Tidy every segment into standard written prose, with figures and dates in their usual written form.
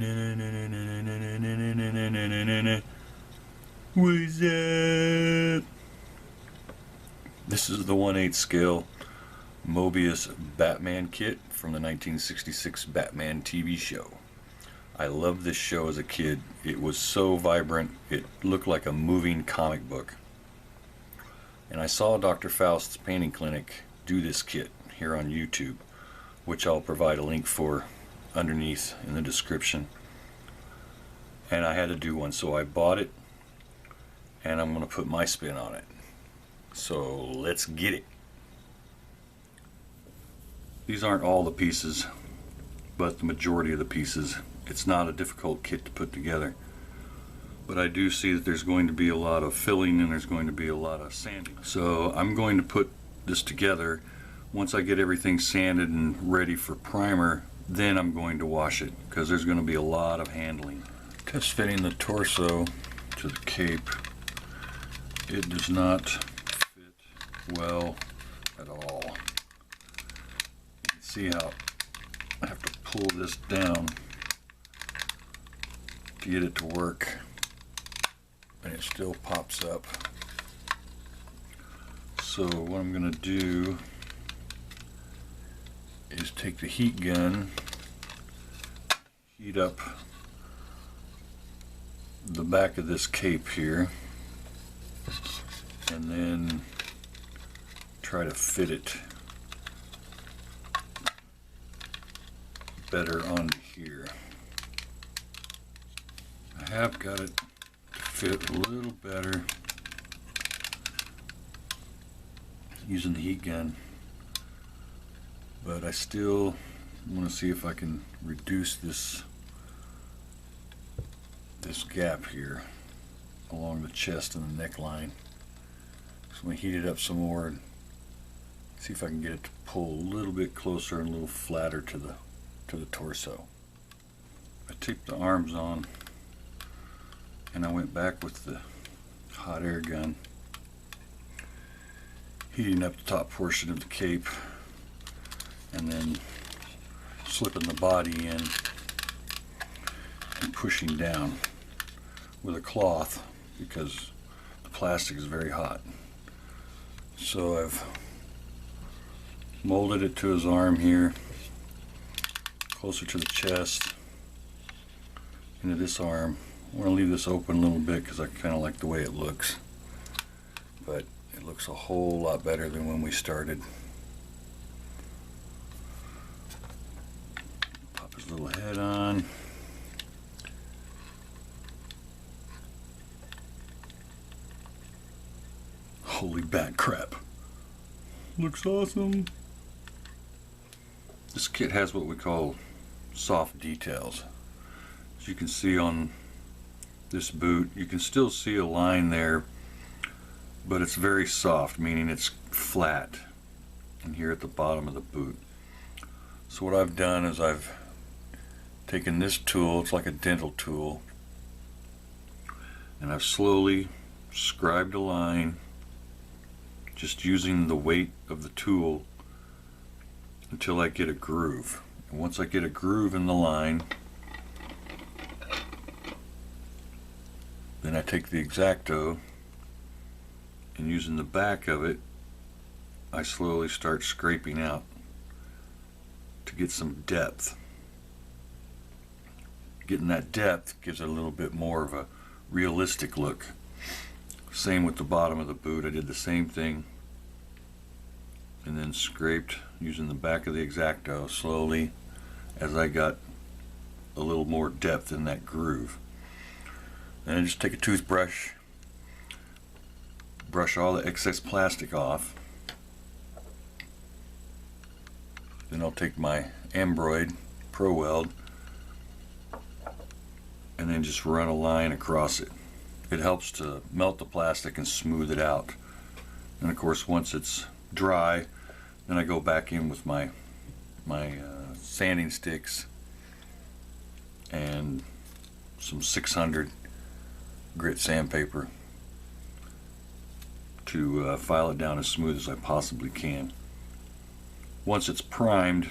What's up? This is the 1/8 scale Moebius Batman kit from the 1966 Batman TV show. I loved this show as a kid. It was so vibrant, it looked like a moving comic book. And I saw Dr. Faust's painting clinic do this kit here on YouTube, which I'll provide a link for underneath in the description. And I had to do one, so I bought it, and I'm going to put my spin on it. So let's get it. These aren't all the pieces, but the majority of the pieces. It's not a difficult kit to put together, but I do see that there's going to be a lot of filling and there's going to be a lot of sanding. So I'm going to put this together. Once I get everything sanded and ready for primer, then I'm going to wash it, because there's going to be a lot of handling. Test fitting the torso to the cape. It does not fit well at all. You can see how I have to pull this down to get it to work, and it still pops up. So what I'm going to do is take the heat gun, heat up the back of this cape here, and then try to fit it better onto here. I have got it to fit a little better using the heat gun, but I still want to see if I can reduce this gap here along the chest and the neckline. So I'm going to heat it up some more and see if I can get it to pull a little bit closer and a little flatter to the torso. I taped the arms on, and I went back with the hot air gun, heating up the top portion of the cape and then slipping the body in and pushing down with a cloth, because the plastic is very hot. So I've molded it to his arm here, closer to the chest, into this arm. I want to leave this open a little bit because I kind of like the way it looks, but it looks a whole lot better than when we started. Pop his little head on. Holy bat crap. Looks awesome. This kit has what we call soft details. As you can see on this boot, you can still see a line there, but it's very soft, meaning it's flat, and here at the bottom of the boot. So what I've done is I've taken this tool, it's like a dental tool, and I've slowly scribed a line, just using the weight of the tool until I get a groove. And once I get a groove in the line, then I take the X-Acto, and using the back of it, I slowly start scraping out to get some depth. Getting that depth gives it a little bit more of a realistic look. Same with the bottom of the boot. I did the same thing, and then scraped using the back of the X-Acto slowly as I got a little more depth in that groove. Then I just take a toothbrush, brush all the excess plastic off. Then I'll take my Ambroid Pro Weld and then just run a line across it. It helps to melt the plastic and smooth it out. And of course, once it's dry, then I go back in with my sanding sticks and some 600 grit sandpaper to file it down as smooth as I possibly can. Once it's primed,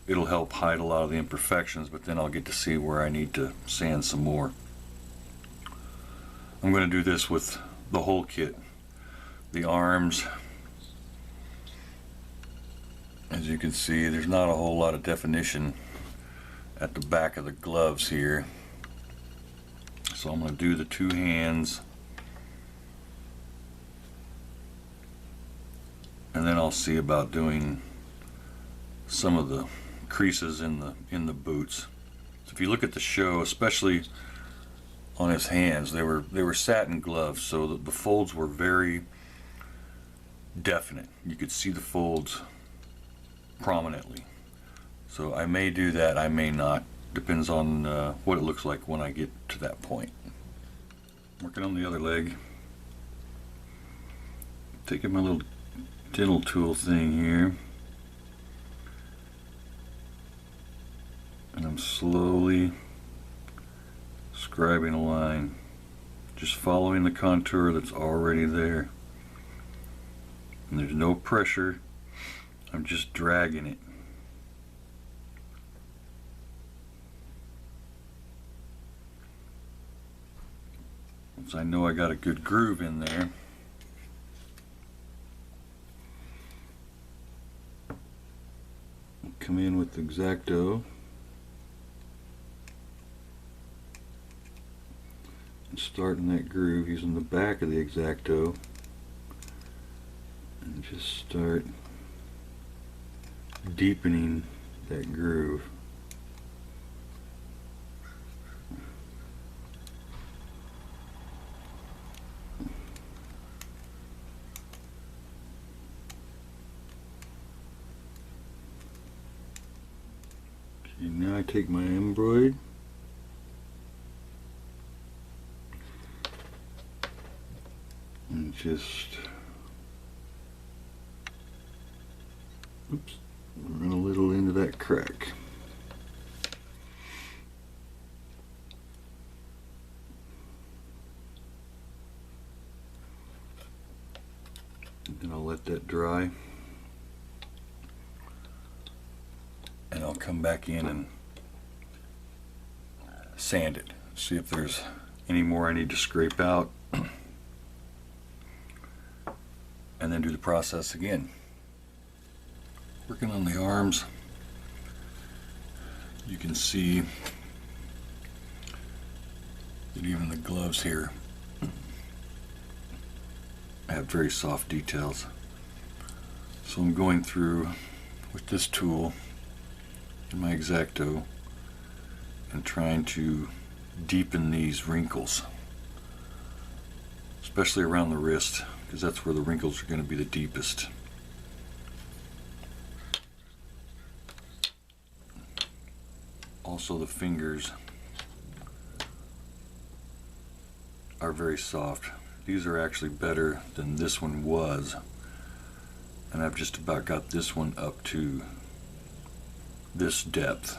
it'll help hide a lot of the imperfections, but then I'll get to see where I need to sand some more. I'm going to do this with the whole kit. The arms, as you can see, there's not a whole lot of definition at the back of the gloves here. So I'm going to do the two hands, and then I'll see about doing some of the creases in the boots. So if you look at the show, especially on his hands, they were satin gloves, so the folds were very definite. You could see the folds prominently. So I may do that, I may not. Depends on what it looks like when I get to that point. Working on the other leg. Taking my little dental tool thing here, and I'm slowly scribing a line, just following the contour that's already there. And there's no pressure, I'm just dragging it. Once I know I got a good groove in there, I'll come in with the X-Acto and start in that groove using the back of the X-Acto, and just start deepening that groove. Okay, now I take my embroid and just run a little into that crack. And then I'll let that dry, and I'll come back in and sand it, see if there's any more I need to scrape out, and then do the process again. Working on the arms, you can see that even the gloves here have very soft details. So I'm going through with this tool in my X-Acto and trying to deepen these wrinkles, especially around the wrist, because that's where the wrinkles are going to be the deepest. Also, the fingers are very soft. These are actually better than this one was, and I've just about got this one up to this depth.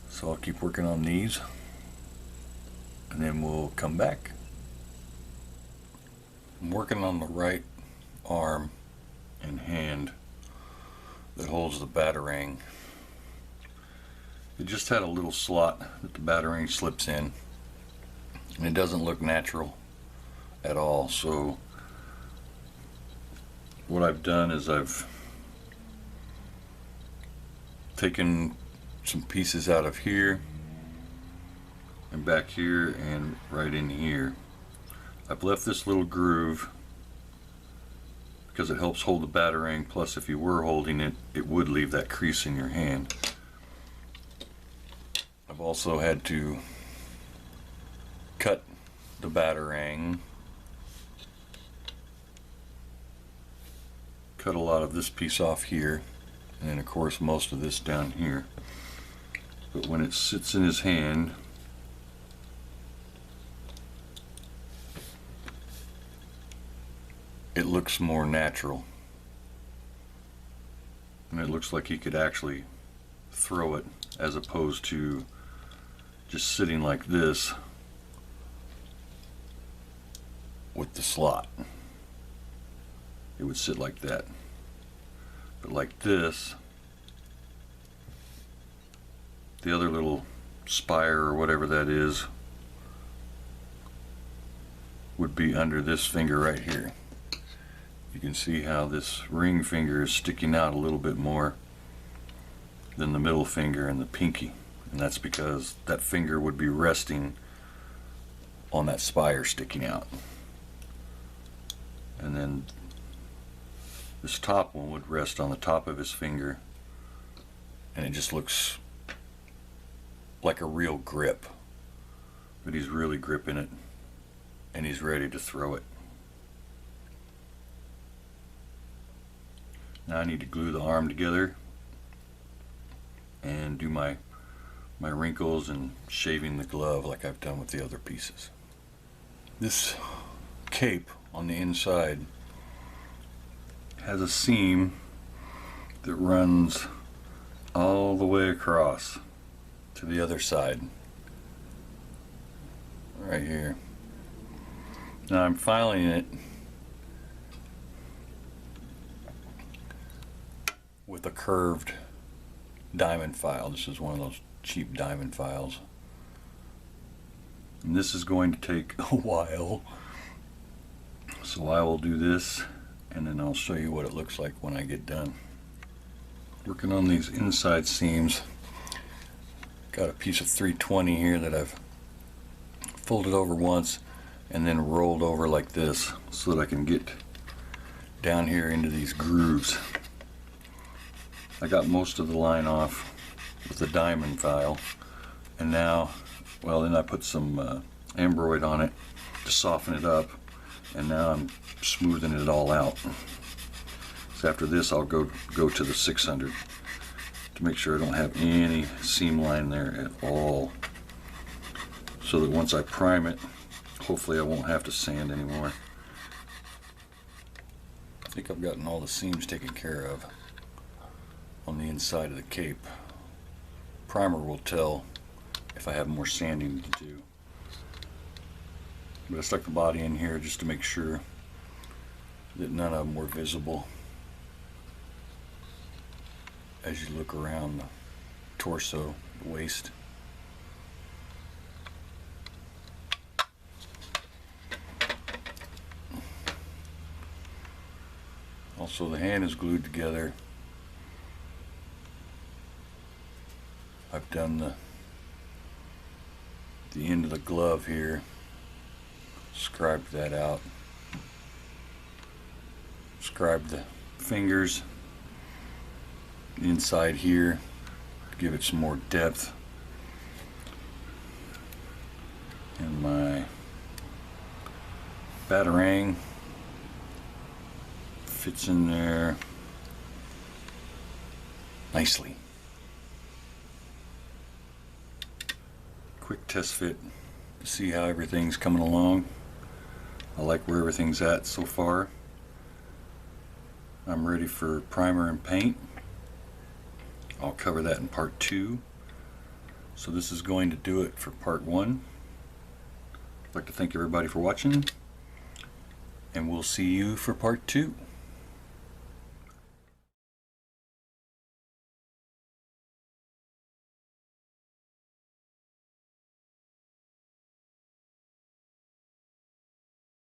So I'll keep working on these, and then we'll come back. I'm working on the right arm and hand that holds the batarang. It just had a little slot that the batarang slips in, and it doesn't look natural at all. So what I've done is I've taken some pieces out of here and back here and right in here. I've left this little groove because it helps hold the batarang, plus if you were holding it, it would leave that crease in your hand. I've also had to cut the batarang, cut a lot of this piece off here, and then of course most of this down here. But when it sits in his hand, it looks more natural, and it looks like he could actually throw it as opposed to just sitting like this with the slot. It would sit like that, but like this The other little spire or whatever that is would be under this finger right here. You can see how this ring finger is sticking out a little bit more than the middle finger and the pinky, and that's because that finger would be resting on that spire sticking out. And then this top one would rest on the top of his finger, and it just looks like a real grip, but he's really gripping it and he's ready to throw it. Now I need to glue the arm together and do my wrinkles and shaving the glove like I've done with the other pieces. This cape on the inside has a seam that runs all the way across to the other side, right here. Now I'm filing it with a curved diamond file. This is one of those cheap diamond files. And this is going to take a while. So I will do this and then I'll show you what it looks like when I get done. Working on these inside seams. Got a piece of 320 here that I've folded over once and then rolled over like this so that I can get down here into these grooves. I got most of the line off with the diamond file, and now, well, then I put some ambroid on it to soften it up, and now I'm smoothing it all out. So after this I'll go to the 600 to make sure I don't have any seam line there at all, so that once I prime it, hopefully I won't have to sand anymore. I think I've gotten all the seams taken care of on the inside of the cape. Primer will tell if I have more sanding to do. But I stuck the body in here just to make sure that none of them were visible as you look around the torso, the waist. Also, the hand is glued together. I've done the end of the glove here, scribed that out, scribed the fingers inside here to give it some more depth, and my batarang fits in there nicely. Quick test fit to see how everything's coming along. I like where everything's at so far. I'm ready for primer and paint. I'll cover that in part 2. So this is going to do it for part 1. I'd like to thank everybody for watching, and we'll see you for part 2.